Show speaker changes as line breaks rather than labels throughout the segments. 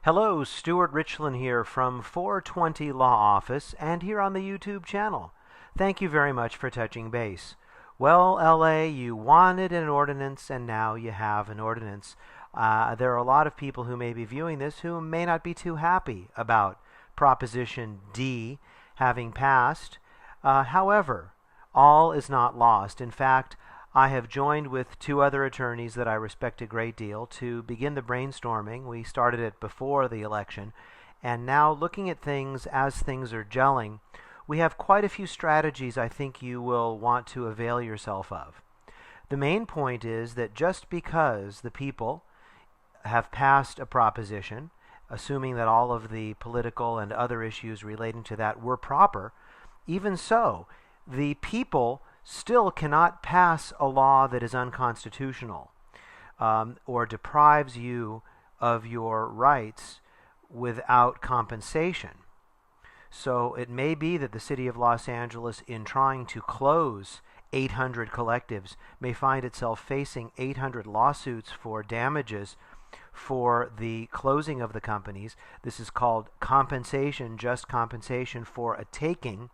Hello, Stuart Richland here from 420 Law Office and here on the YouTube channel. Thank you very much for touching base. Well, LA, you wanted an ordinance and now you have an ordinance. There are a lot of people who may be viewing this who may not be too happy about Proposition D having passed. However, all is not lost. In fact, I have joined with two other attorneys that I respect a great deal to begin the brainstorming. We started it before the election, and now looking at things as things are gelling, we have quite a few strategies I think you will want to avail yourself of. The main point is that just because the people have passed a proposition, assuming that all of the political and other issues relating to that were proper, even so, the people still cannot pass a law that is unconstitutional or deprives you of your rights without compensation. So it may be that the city of Los Angeles, in trying to close 800 collectives, may find itself facing 800 lawsuits for damages for the closing of the companies. This is called compensation, just compensation for a taking.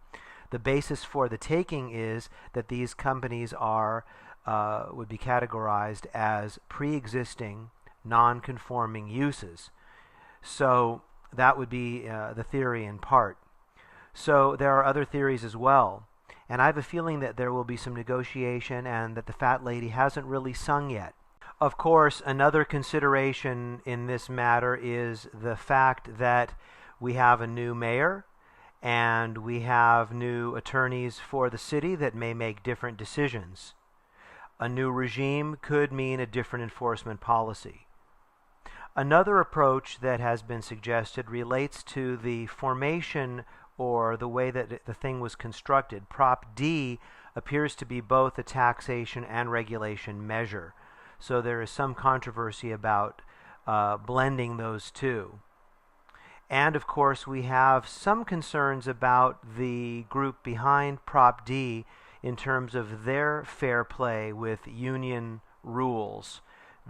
The basis for the taking is that these companies would be categorized as pre-existing, non-conforming uses. So that would be the theory in part. So there are other theories as well. And I have a feeling that there will be some negotiation and that the fat lady hasn't really sung yet. Of course, another consideration in this matter is the fact that we have a new mayor and we have new attorneys for the city that may make different decisions. A new regime could mean a different enforcement policy. Another approach that has been suggested relates to the formation or the way that the thing was constructed. Prop D appears to be both a taxation and regulation measure. So there is some controversy about blending those two. And of course, we have some concerns about the group behind Prop D in terms of their fair play with union rules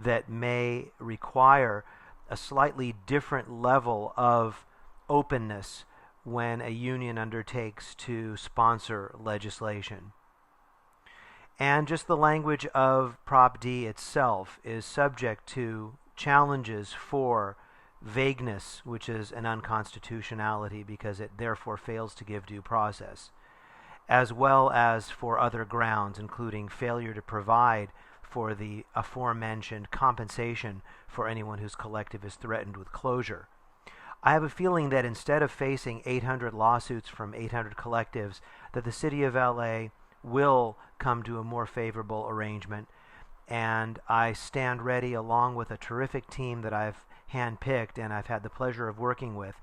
that may require a slightly different level of openness when a union undertakes to sponsor legislation. And just the language of Prop D itself is subject to challenges for vagueness, which is an unconstitutionality because it therefore fails to give due process, as well as for other grounds, including failure to provide for the aforementioned compensation for anyone whose collective is threatened with closure. I have a feeling that instead of facing 800 lawsuits from 800 collectives, that the city of LA will come to a more favorable arrangement, and I stand ready along with a terrific team that I've handpicked and I've had the pleasure of working with.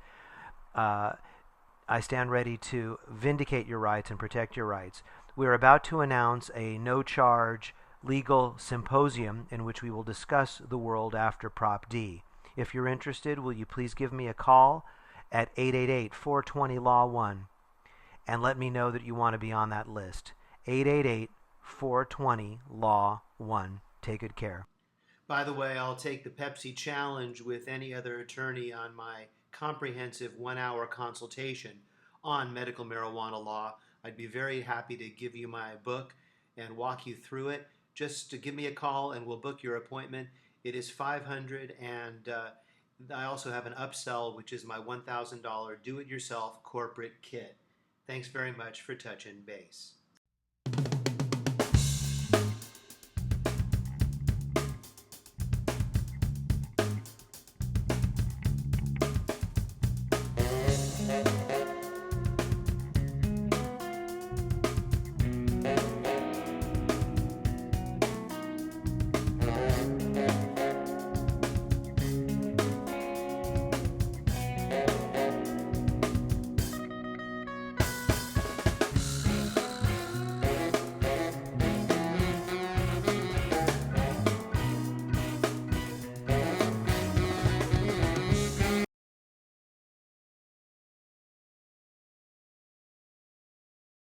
I stand ready to vindicate your rights and protect your rights. We're about to announce a no-charge legal symposium in which we will discuss the world after Prop D. If you're interested, will you please give me a call at 888-420-LAW-1 and let me know that you want to be on that list. 888-420-LAW-1. Take good care. By the way, I'll take the Pepsi challenge with any other attorney on my comprehensive 1-hour consultation on medical marijuana law. I'd be very happy to give you my book and walk you through it. Just to give me a call and we'll book your appointment. It is $500, and I also have an upsell, which is my $1,000 do-it-yourself corporate kit. Thanks very much for touching base.